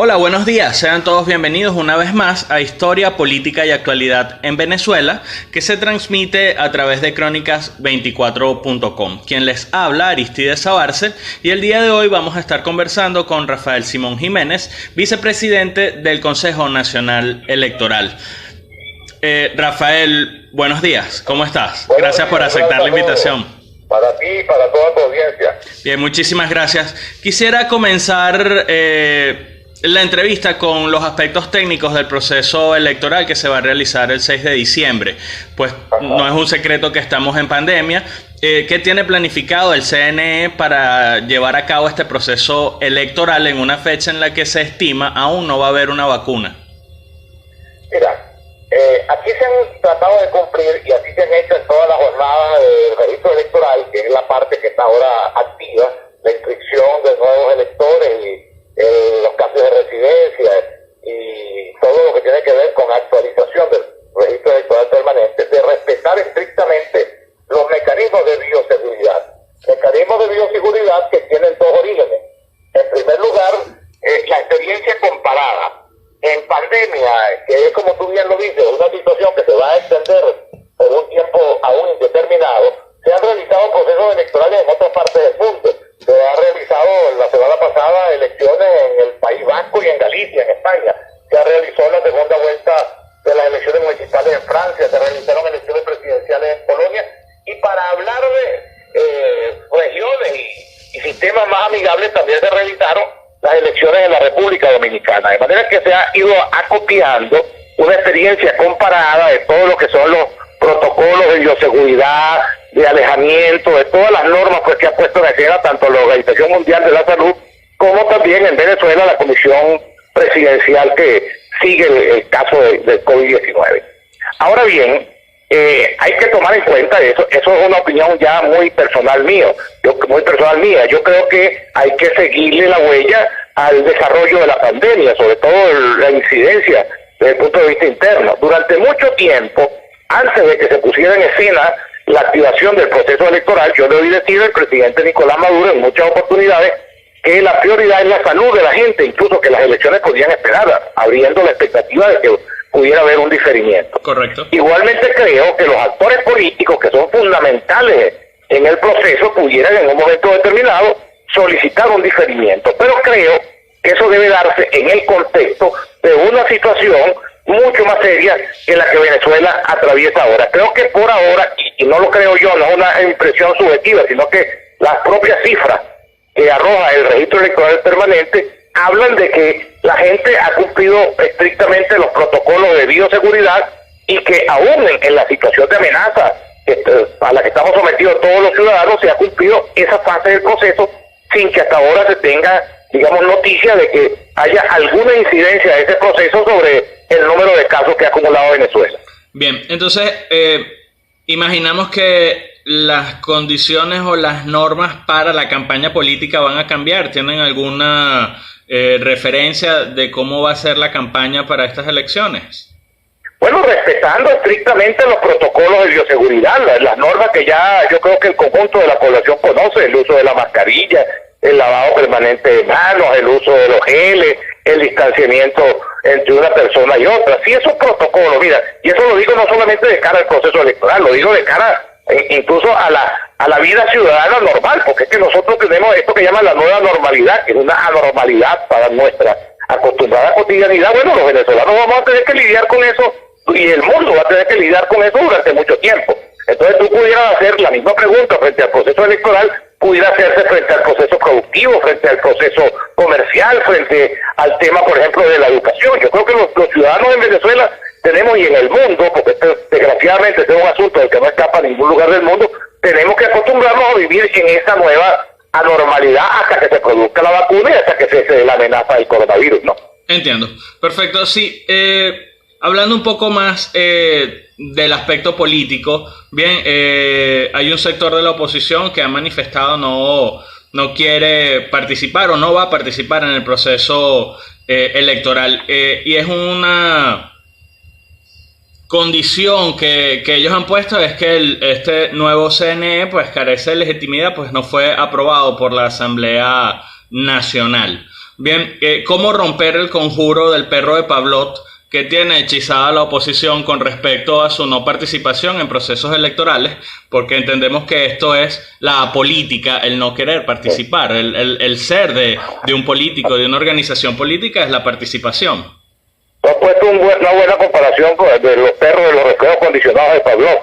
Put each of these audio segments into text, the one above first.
Hola, buenos días. Sean todos bienvenidos una vez más a Historia, Política y Actualidad en Venezuela, que se transmite a través de crónicas24.com. Quien les habla, Aristides Sabarce, y el día de hoy vamos a estar conversando con Rafael Simón Jiménez, vicepresidente del Consejo Nacional Electoral. Rafael, buenos días. ¿Cómo estás? Gracias por aceptar la invitación. Para ti y para toda tu audiencia. Bien, muchísimas gracias. Quisiera comenzar la entrevista con los aspectos técnicos del proceso electoral que se va a realizar el 6 de diciembre. Pues no es un secreto que estamos en pandemia. ¿Qué tiene planificado el CNE para llevar a cabo este proceso electoral en una fecha en la que se estima aún no va a haber una vacuna? Mira, aquí se han tratado de cumplir y así se han hecho en toda la jornada del registro electoral, que es la parte que está ahora activa, la inscripción de nuevos electores y los cambios de residencia y todo lo que tiene que ver con actualización del registro electoral permanente, de respetar estrictamente los mecanismos de bioseguridad. Mecanismos de bioseguridad que tienen dos orígenes. En primer lugar, la experiencia comparada. En pandemia, que es como tú bien lo dices, una situación que se va a extender por un tiempo aún indeterminado, se han realizado procesos electorales en otras partes del mundo. Se ha realizado la semana pasada elecciones en el País Vasco y en Galicia, en España. Se realizó la segunda vuelta de las elecciones municipales en Francia, se realizaron elecciones presidenciales en Polonia. Y para hablar de regiones y sistemas más amigables, también se realizaron las elecciones en la República Dominicana. De manera que se ha ido acopiando una experiencia comparada de todo lo que son los protocolos de bioseguridad, de alejamiento, de todas las normas pues que ha puesto en escena tanto la Organización Mundial de la Salud como también en Venezuela la Comisión Presidencial que sigue el caso del COVID-19. Ahora bien, hay que tomar en cuenta eso es una opinión ya muy personal mía. Yo creo que hay que seguirle la huella al desarrollo de la pandemia, sobre todo la incidencia desde el punto de vista interno. Durante mucho tiempo, antes de que se pusiera en escena la activación del proceso electoral, yo le oí decir al presidente Nicolás Maduro en muchas oportunidades que la prioridad es la salud de la gente, incluso que las elecciones podían esperar, abriendo la expectativa de que pudiera haber un diferimiento. Correcto. Igualmente creo que los actores políticos que son fundamentales en el proceso pudieran en un momento determinado solicitar un diferimiento, pero creo que eso debe darse en el contexto de una situación mucho más seria que la que Venezuela atraviesa ahora. Creo que por ahora, y no lo creo yo, no es una impresión subjetiva, sino que las propias cifras que arroja el registro electoral permanente hablan de que la gente ha cumplido estrictamente los protocolos de bioseguridad y que aún en la situación de amenaza a la que estamos sometidos todos los ciudadanos se ha cumplido esa fase del proceso sin que hasta ahora se tenga, digamos, noticia de que haya alguna incidencia de ese proceso sobre el número de casos que ha acumulado Venezuela. Bien, entonces imaginamos que las condiciones o las normas para la campaña política van a cambiar. ¿Tienen alguna referencia de cómo va a ser la campaña para estas elecciones? Bueno, respetando estrictamente los protocolos de bioseguridad, las normas que ya yo creo que el conjunto de la población conoce, el uso de la mascarilla, el lavado permanente de manos, el uso de los geles, el distanciamiento entre una persona y otra. Sí, esos protocolos, mira, y eso lo digo no solamente de cara al proceso electoral, lo digo de cara incluso a la vida ciudadana normal, porque es que nosotros tenemos esto que llaman la nueva normalidad, que es una anormalidad para nuestra acostumbrada cotidianidad. Bueno, los venezolanos vamos a tener que lidiar con eso y el mundo va a tener que lidiar con eso durante mucho tiempo. Entonces tú pudieras hacer la misma pregunta frente al proceso electoral, pudiera hacerse frente al proceso productivo, frente al proceso comercial, frente al tema, por ejemplo, de la educación. Yo creo que los ciudadanos en Venezuela tenemos, y en el mundo, porque desgraciadamente este es un asunto del que no escapa a ningún lugar del mundo, tenemos que acostumbrarnos a vivir en esa nueva anormalidad hasta que se produzca la vacuna y hasta que se dé la amenaza del coronavirus, ¿no? Entiendo. Perfecto. Sí, hablando un poco más del aspecto político, bien, hay un sector de la oposición que ha manifestado no quiere participar o no va a participar en el proceso electoral, y es una condición que ellos han puesto, es que este nuevo CNE pues carece de legitimidad, pues no fue aprobado por la Asamblea Nacional. Bien, ¿cómo romper el conjuro del perro de Pavlov que tiene hechizada la oposición con respecto a su no participación en procesos electorales? Porque entendemos que esto es la política, el no querer participar, el ser de un político, de una organización política es la participación. Tú has puesto una buena comparación de los perros de los reflejos condicionados de Pavlov.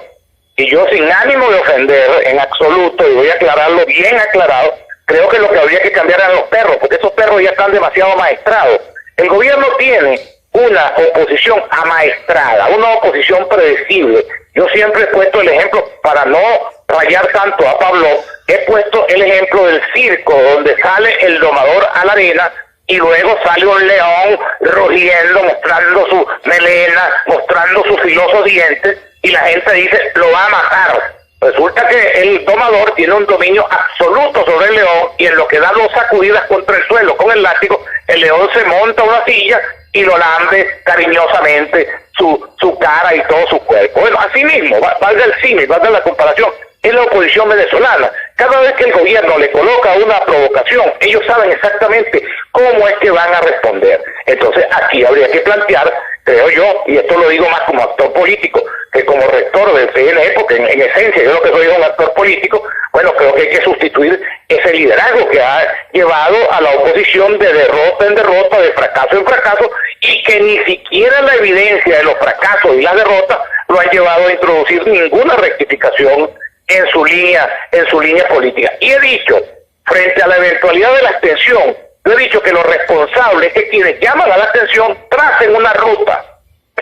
Y yo, sin ánimo de ofender en absoluto, y voy a aclararlo bien aclarado, creo que lo que habría que cambiar eran los perros, porque esos perros ya están demasiado maestrados. El gobierno tiene una oposición amaestrada, una oposición predecible. Yo siempre he puesto el ejemplo, para no rayar tanto a Pavlov, he puesto el ejemplo del circo, donde sale el domador a la arena y luego sale un león rugiendo, mostrando su melena, mostrando sus filosos dientes, y la gente dice, lo va a matar. Resulta que el domador tiene un dominio absoluto sobre el león, y en lo que da 2 sacudidas contra el suelo con el látigo, el león se monta a una silla y lo lambe cariñosamente su cara y todo su cuerpo. Bueno, así mismo, valga el símil, valga la comparación, es la oposición venezolana. Cada vez que el gobierno le coloca una provocación, ellos saben exactamente cómo es que van a responder. Entonces aquí habría que plantear, creo yo, y esto lo digo más como actor político que como rector del CNE, porque en esencia yo lo que soy es un actor político. Bueno, creo que hay que sustituir ese liderazgo que ha llevado a la oposición de derrota en derrota, de fracaso en fracaso, y que ni siquiera la evidencia de los fracasos y las derrotas lo han llevado a introducir ninguna rectificación en su línea política. Y he dicho, frente a la eventualidad de la abstención, yo he dicho que los responsables, que quienes llaman a la abstención, tracen una ruta,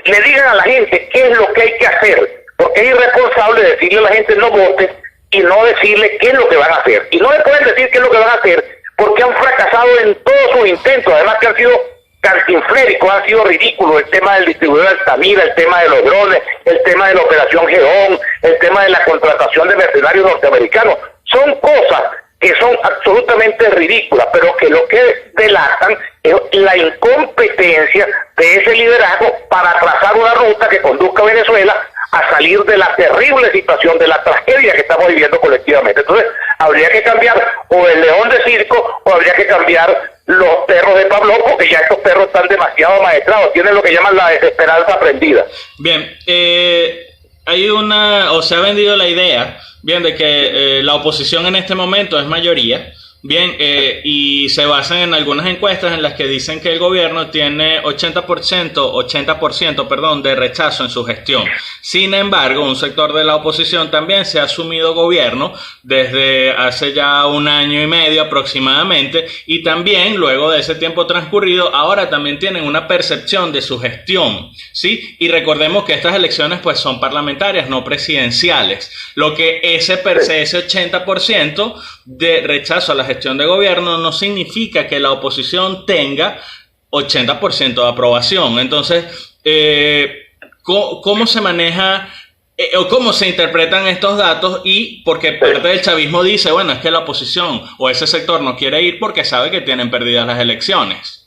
le digan a la gente qué es lo que hay que hacer, porque es irresponsable decirle a la gente no vote y no decirle qué es lo que van a hacer. Y no le pueden decir qué es lo que van a hacer porque han fracasado en todos sus intentos, además que han sido cantinfléricos, han sido ridículos: el tema del distribuidor de Altamira, el tema de los drones, el tema de la operación Geón, el tema de la contratación de mercenarios norteamericanos. Son cosas que son absolutamente ridículas, pero que lo que delatan es la incompetencia de ese liderazgo para trazar una ruta que conduzca a Venezuela a salir de la terrible situación, de la tragedia que estamos viviendo colectivamente. Entonces, habría que cambiar o el león de circo, o habría que cambiar los perros de Pavlov, porque ya estos perros están demasiado maestrados, tienen lo que llaman la desesperanza aprendida. Bien, se ha vendido la idea, bien, de que la oposición en este momento es mayoría, bien, y se basan en algunas encuestas en las que dicen que el gobierno tiene 80% de rechazo en su gestión. Sin embargo, un sector de la oposición también se ha asumido gobierno desde hace ya 1 año y medio aproximadamente, y también luego de ese tiempo transcurrido ahora también tienen una percepción de su gestión, ¿sí? Y recordemos que estas elecciones pues son parlamentarias, no presidenciales, lo que ese 80% de rechazo a la gestión de gobierno no significa que la oposición tenga 80% de aprobación. Entonces, ¿cómo se maneja o cómo se interpretan estos datos? Y porque parte del chavismo dice, bueno, es que la oposición o ese sector no quiere ir porque sabe que tienen perdidas las elecciones.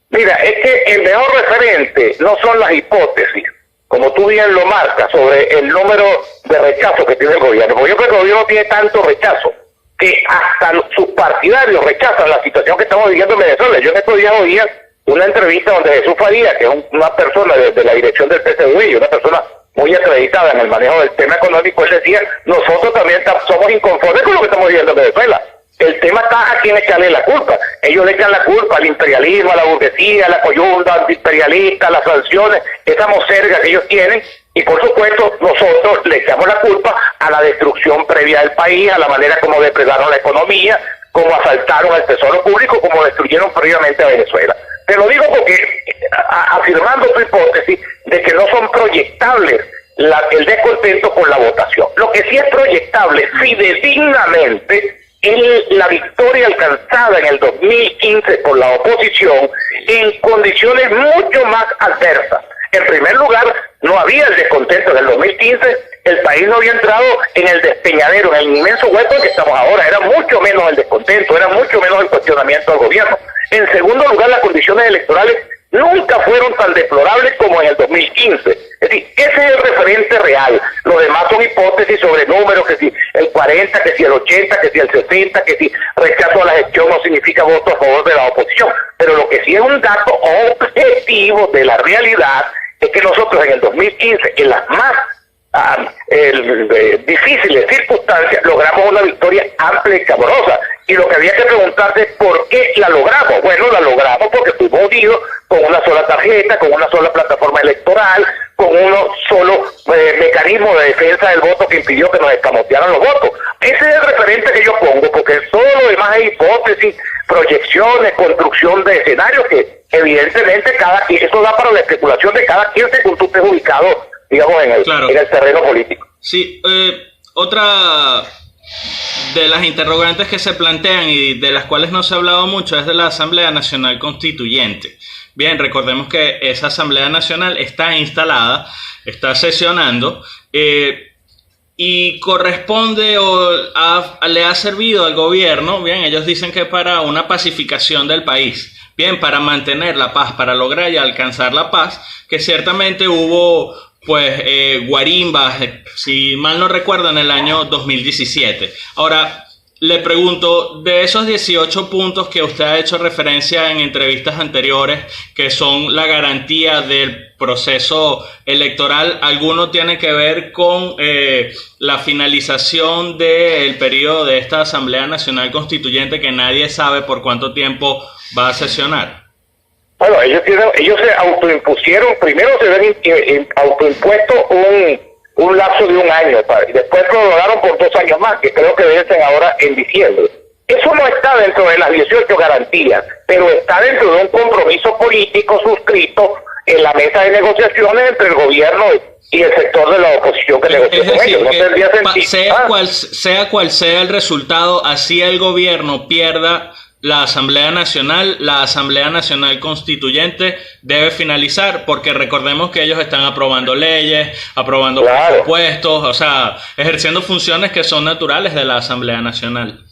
Mira, es que el mejor referente no son las hipótesis, como tú bien lo marcas, sobre el número de rechazo que tiene el gobierno. Porque yo creo que el gobierno tiene tanto rechazo que hasta sus partidarios rechazan la situación que estamos viviendo en Venezuela. Yo en estos días oía una entrevista donde Jesús Faría, que es una persona de la dirección del PSUV, una persona muy acreditada en el manejo del tema económico, él decía, nosotros también somos inconformes con lo que estamos viviendo en Venezuela. El tema está a quién echarle la culpa. Ellos le echan la culpa al imperialismo, a la burguesía, a la coyunda antiimperialista, a las sanciones, esa moserga que ellos tienen. Y por supuesto, nosotros le echamos la culpa a la destrucción previa del país, a la manera como depredaron la economía, como asaltaron el tesoro público, como destruyeron previamente a Venezuela. Te lo digo porque, afirmando tu hipótesis de que no son proyectables el descontento con la votación. Lo que sí es proyectable fidedignamente es la victoria alcanzada en el 2015 por la oposición en condiciones mucho más adversas. En primer lugar, no había el descontento en el 2015, el país no había entrado en el despeñadero, en el inmenso hueco en que estamos ahora, era mucho menos el descontento, era mucho menos el cuestionamiento al gobierno. En segundo lugar, las condiciones electorales nunca fueron tan deplorables como en el 2015. Es decir, ese es el referente referente real. Los demás son hipótesis sobre números, que si el 40, que si el 80, que si el 60, que si rechazo a la gestión no significa voto a favor de la oposición. Pero lo que sí es un dato objetivo de la realidad es que nosotros en el 2015, en las más difíciles circunstancias, logramos una victoria amplia y sabrosa. Y lo que había que preguntarse es por qué la logramos. Bueno, la logramos porque estuvimos unidos con una sola tarjeta, con una sola plataforma electoral, con uno solo mecanismo de defensa del voto que impidió que nos escamotearan los votos. Ese es el referente que yo pongo, porque todo lo demás es hipótesis, proyecciones, construcción de escenarios que evidentemente eso da para la especulación de cada quien según tú estés ubicado, digamos, en el terreno político. Sí, otra de las interrogantes que se plantean y de las cuales no se ha hablado mucho es de la Asamblea Nacional Constituyente. Bien, recordemos que esa Asamblea Nacional está instalada, está sesionando, y corresponde le ha servido al gobierno, bien, ellos dicen que para una pacificación del país, bien, para mantener la paz, para lograr y alcanzar la paz, que ciertamente hubo guarimbas, si mal no recuerdo, en el año 2017. Ahora, le pregunto, de esos 18 puntos que usted ha hecho referencia en entrevistas anteriores, que son la garantía del proceso electoral, ¿alguno tiene que ver con la finalización del periodo de esta Asamblea Nacional Constituyente, que nadie sabe por cuánto tiempo va a sesionar? Bueno, ellos se autoimpusieron, primero se habían autoimpuesto un lapso de un año, y después prorrogaron por 2 años más, que creo que vencen ahora en diciembre. Eso no está dentro de las 18 garantías, pero está dentro de un compromiso político suscrito en la mesa de negociaciones entre el gobierno y el sector de la oposición que negoció con ellos. No tendría sentido. Sea cual sea el resultado, así el gobierno pierda la Asamblea Nacional Constituyente debe finalizar, porque recordemos que ellos están aprobando leyes, aprobando presupuestos, o sea, ejerciendo funciones que son naturales de la Asamblea Nacional.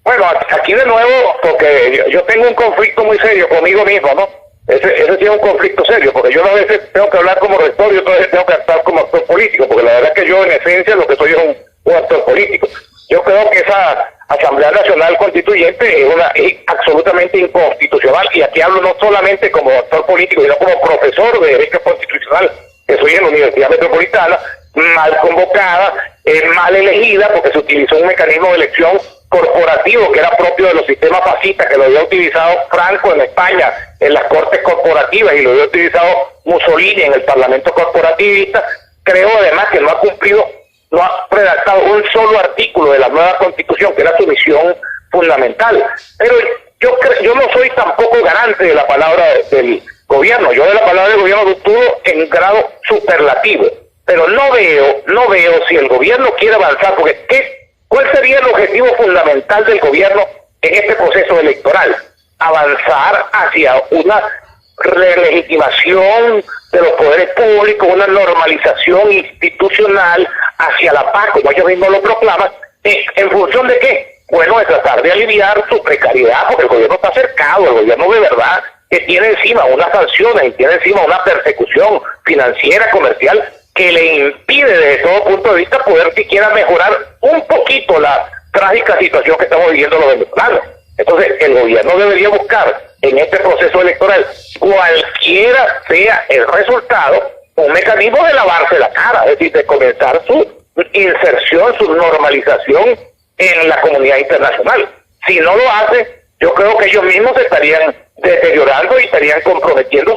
Bueno, aquí de nuevo, porque yo tengo un conflicto muy serio conmigo mismo, ¿no? Ese sí es un conflicto serio, porque yo a veces tengo que hablar como rector y otras veces tengo que actuar como actor político, porque la verdad es que yo en esencia lo que soy es un actor político. Yo creo que esa Asamblea Nacional Constituyente es absolutamente inconstitucional, y aquí hablo no solamente como actor político, sino como profesor de Derecho Constitucional, que soy en la Universidad Metropolitana, mal convocada, mal elegida, porque se utilizó un mecanismo de elección corporativo que era propio de los sistemas fascistas, que lo había utilizado Franco en España en las cortes corporativas y lo había utilizado Mussolini en el Parlamento corporativista. Creo además que no ha redactado un solo artículo de la nueva Constitución, que era su misión fundamental. Pero yo no soy tampoco garante de la palabra del gobierno. Yo de la palabra del gobierno dudo en grado superlativo. Pero no veo si el gobierno quiere avanzar, porque ¿cuál sería el objetivo fundamental del gobierno en este proceso electoral? Avanzar hacia una relegitimación de los poderes públicos, una normalización institucional hacia la paz, como ellos mismos lo proclaman. ¿En función de qué? Bueno, de tratar de aliviar su precariedad, porque el gobierno está cercado, el gobierno de verdad que tiene encima unas sanciones y tiene encima una persecución financiera, comercial, que le impide desde todo punto de vista poder siquiera mejorar un poquito la trágica situación que estamos viviendo los venezolanos. Entonces, el gobierno debería buscar en este proceso electoral, cualquiera sea el resultado, un mecanismo de lavarse la cara, es decir, de comenzar su inserción, su normalización en la comunidad internacional. Si no lo hace, yo creo que ellos mismos se estarían deteriorando y estarían comprometiendo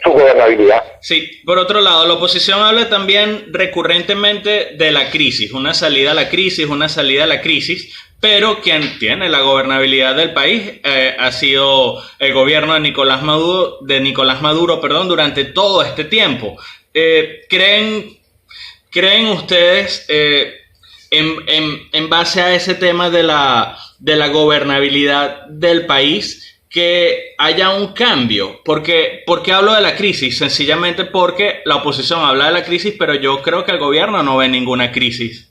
su gobernabilidad. Sí, por otro lado, la oposición habla también recurrentemente de la crisis, una salida a la crisis, pero quien tiene la gobernabilidad del país ha sido el gobierno de Nicolás Maduro, durante todo este tiempo. ¿Creen ustedes, en base a ese tema de la gobernabilidad del país, que haya un cambio? ¿Por qué hablo de la crisis? Sencillamente porque la oposición habla de la crisis, pero yo creo que el gobierno no ve ninguna crisis.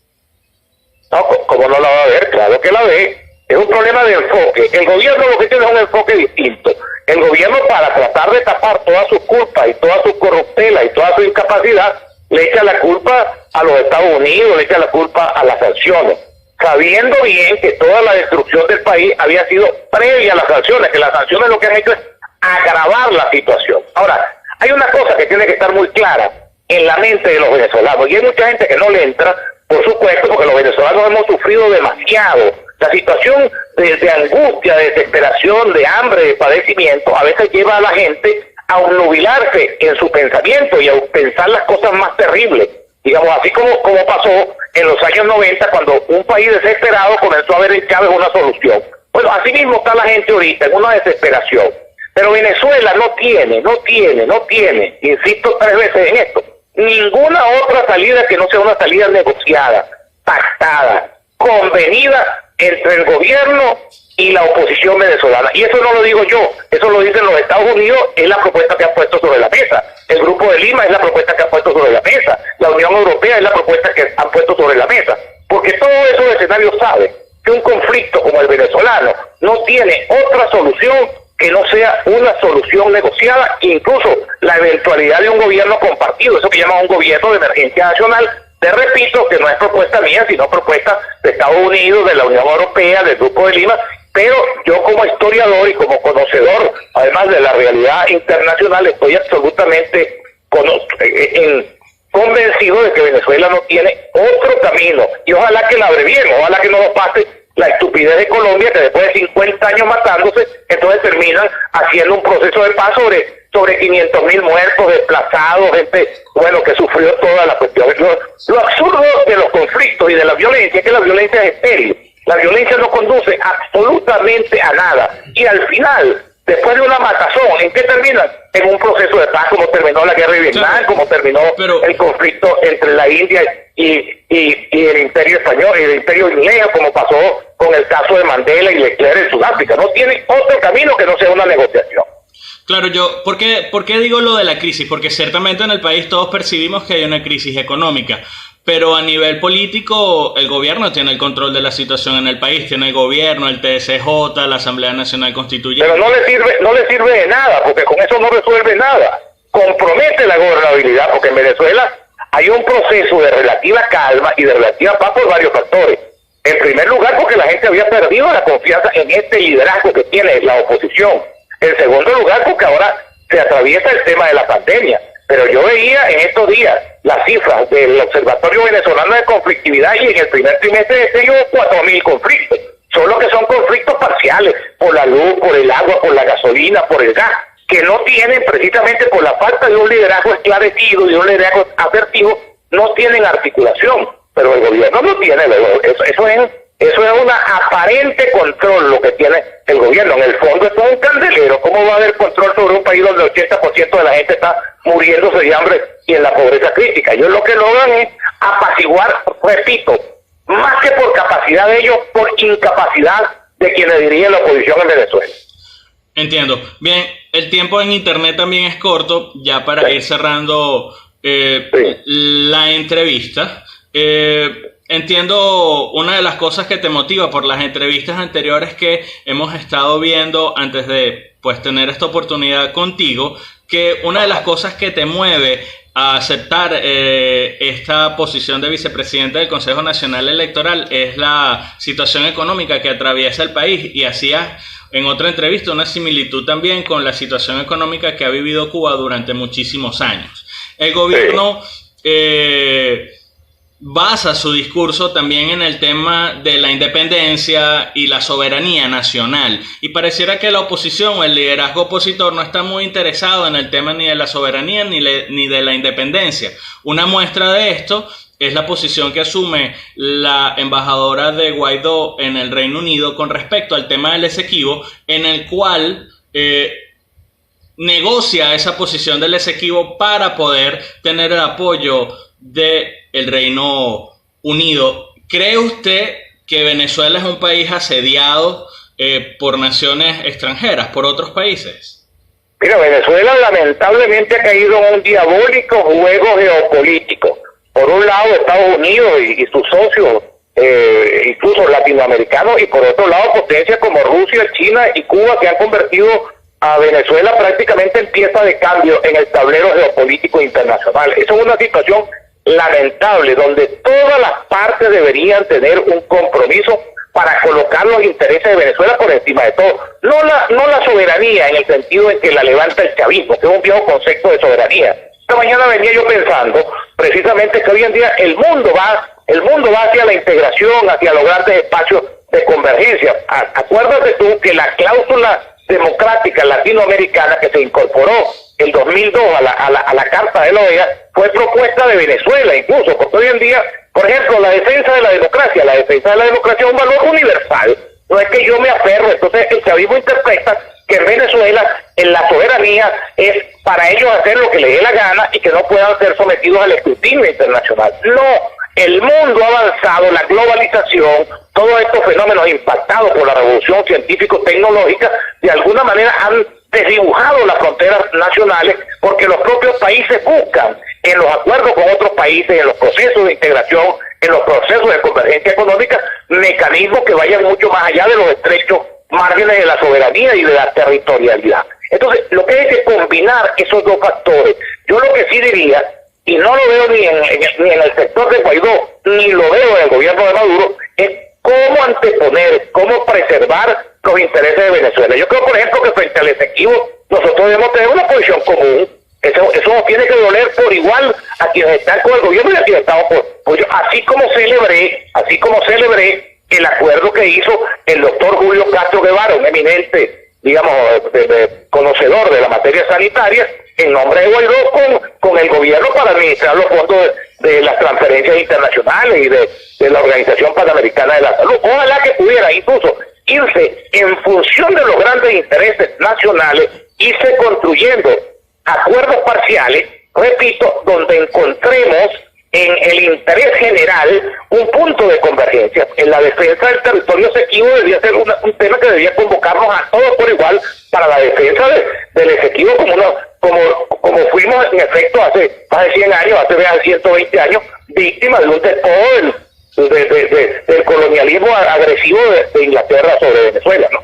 No, ¿cómo no la va a ver? Claro que la ve. Es un problema de enfoque. El gobierno lo que tiene es un enfoque distinto. El gobierno, para tratar de tapar todas sus culpas y toda su corruptela y toda su incapacidad, le echa la culpa a los Estados Unidos, le echa la culpa a las sanciones, sabiendo bien que toda la destrucción del país había sido previa a las sanciones, que las sanciones lo que han hecho es agravar la situación. Ahora, hay una cosa que tiene que estar muy clara en la mente de los venezolanos, y hay mucha gente que no le entra, por supuesto, porque los venezolanos hemos sufrido demasiado. La situación de angustia, de desesperación, de hambre, de padecimiento, a veces lleva a la gente a obnubilarse en su pensamiento y a pensar las cosas más terribles. Digamos, así como pasó en los años 90, cuando un país desesperado comenzó a ver en Chávez una solución. Bueno, así mismo está la gente ahorita, en una desesperación. Pero Venezuela no tiene, insisto 3 veces en esto, ninguna otra salida que no sea una salida negociada, pactada, convenida entre el gobierno y la oposición venezolana. Y eso no lo digo yo, eso lo dicen los Estados Unidos, es la propuesta que han puesto sobre la mesa. El Grupo de Lima es la propuesta que han puesto sobre la mesa. La Unión Europea es la propuesta que han puesto sobre la mesa. Porque todos esos escenarios saben que un conflicto como el venezolano no tiene otra solución que no sea una solución negociada, incluso la eventualidad de un gobierno compartido, eso que llaman un gobierno de emergencia nacional. Te repito que no es propuesta mía, sino propuesta de Estados Unidos, de la Unión Europea, del Grupo de Lima, pero yo como historiador y como conocedor, además de la realidad internacional, estoy absolutamente convencido de que Venezuela no tiene otro camino, y ojalá que la abreviemos, ojalá que no nos pase la estupidez de Colombia, que después de 50 años matándose, entonces terminan haciendo un proceso de paz sobre 500.000 muertos, desplazados, gente, bueno, que sufrió toda la cuestión. Lo absurdo de los conflictos y de la violencia es que la violencia es estéril. La violencia no conduce absolutamente a nada. Y al final, después de una matazón, ¿en qué terminan? En un proceso de paz, como terminó la guerra de Vietnam, como terminó el conflicto entre la India y el Imperio Español, y el Imperio Inglés, como pasó con el caso de Mandela y Leclerc en Sudáfrica. No tiene otro camino que no sea una negociación. Claro, ¿por qué digo lo de la crisis? Porque ciertamente en el país todos percibimos que hay una crisis económica, pero a nivel político el gobierno tiene el control de la situación en el país, tiene el gobierno, el TSJ, la Asamblea Nacional Constituyente. Pero no le sirve de nada, porque con eso no resuelve nada. Compromete la gobernabilidad, porque en Venezuela hay un proceso de relativa calma y de relativa paz por varios factores. En primer lugar, porque la gente había perdido la confianza en este liderazgo que tiene la oposición. En segundo lugar, porque ahora se atraviesa el tema de la pandemia. Pero yo veía en estos días las cifras del Observatorio Venezolano de Conflictividad, y en el primer trimestre de este año hubo 4.000 conflictos. Solo que son conflictos parciales, por la luz, por el agua, por la gasolina, por el gas, que no tienen, precisamente por la falta de un liderazgo esclarecido, de un liderazgo asertivo, no tienen articulación. Pero el gobierno no tiene, eso es una aparente control lo que tiene el gobierno. En el fondo es un candelero. ¿Cómo va a haber control sobre un país donde el 80% de la gente está muriéndose de hambre y en la pobreza crítica? Ellos lo que logran es apaciguar, repito, más que por capacidad de ellos, por incapacidad de quienes dirigen la oposición en Venezuela. Entiendo. Bien, el tiempo en internet también es corto, ya para ir cerrando la entrevista. Entiendo una de las cosas que te motiva por las entrevistas anteriores que hemos estado viendo antes de tener esta oportunidad contigo, que una de las cosas que te mueve a aceptar esta posición de vicepresidente del Consejo Nacional Electoral es la situación económica que atraviesa el país, y hacías en otra entrevista una similitud también con la situación económica que ha vivido Cuba durante muchísimos años. El gobierno basa su discurso también en el tema de la independencia y la soberanía nacional, y pareciera que la oposición o el liderazgo opositor no está muy interesado en el tema ni de la soberanía ni de la independencia. Una muestra de esto es la posición que asume la embajadora de Guaidó en el Reino Unido con respecto al tema del Esequibo, en el cual negocia esa posición del Esequibo para poder tener el apoyo del Reino Unido. ¿Cree usted que Venezuela es un país asediado por naciones extranjeras, por otros países? Mira, Venezuela lamentablemente ha caído en un diabólico juego geopolítico. Por un lado Estados Unidos y sus socios, incluso latinoamericanos, y por otro lado potencias como Rusia, China y Cuba, que han convertido a Venezuela prácticamente en pieza de cambio en el tablero geopolítico internacional. Esa es una situación lamentable, donde todas las partes deberían tener un compromiso para colocar los intereses de Venezuela por encima de todo. No la soberanía en el sentido en que la levanta el chavismo, que es un viejo concepto de soberanía. Esta mañana venía yo pensando precisamente que hoy en día el mundo va hacia la integración, hacia los grandes espacios de convergencia. Acuérdate tú que la cláusula democrática latinoamericana que se incorporó el 2002 a la Carta de la OEA fue propuesta de Venezuela incluso, porque hoy en día, por ejemplo, la defensa de la democracia es un valor universal, no es que yo me aferro. Entonces el chavismo interpreta que en Venezuela en la soberanía es para ellos hacer lo que les dé la gana y que no puedan ser sometidos al escrutinio internacional. No, el mundo ha avanzado, la globalización, todos estos fenómenos impactados por la revolución científico-tecnológica, de alguna manera han desdibujado las fronteras nacionales, porque los propios países buscan en los acuerdos con otros países, en los procesos de integración, en los procesos de convergencia económica, mecanismos que vayan mucho más allá de los estrechos márgenes de la soberanía y de la territorialidad. Entonces, lo que hay que combinar esos dos factores. Yo lo que sí diría, y no lo veo ni en el sector de Guaidó, ni lo veo en el gobierno de Maduro, es cómo anteponer, cómo preservar los intereses de Venezuela. Yo creo, por ejemplo, que frente al Esequibo nosotros debemos tener una posición común. Eso nos tiene que doler por igual a quienes están con el gobierno y a quienes estamos por así como celebré el acuerdo que hizo el doctor Julio Castro Guevara, un eminente, digamos, conocedor de la materia sanitaria, en nombre de Guaidó con el gobierno para administrar los fondos de las transferencias internacionales y de la Organización Panamericana de la Salud. Ojalá que pudiera incluso irse en función de los grandes intereses nacionales, irse construyendo acuerdos parciales, repito, donde encontremos en el interés general un punto de convergencia. En la defensa del territorio Esequibo debería ser un tema que debería convocarnos a todos por igual para la defensa del Esequibo como fuimos en efecto hace más de 100 años, hace 120 años, víctimas de un despojo del colonialismo agresivo de Inglaterra sobre Venezuela, ¿no?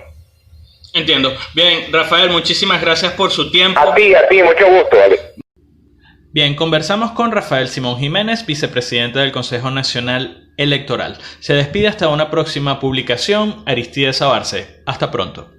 Entiendo. Bien, Rafael, muchísimas gracias por su tiempo. A ti, mucho gusto, vale. Bien, conversamos con Rafael Simón Jiménez, vicepresidente del Consejo Nacional Electoral. Se despide hasta una próxima publicación, Aristides Abarce. Hasta pronto.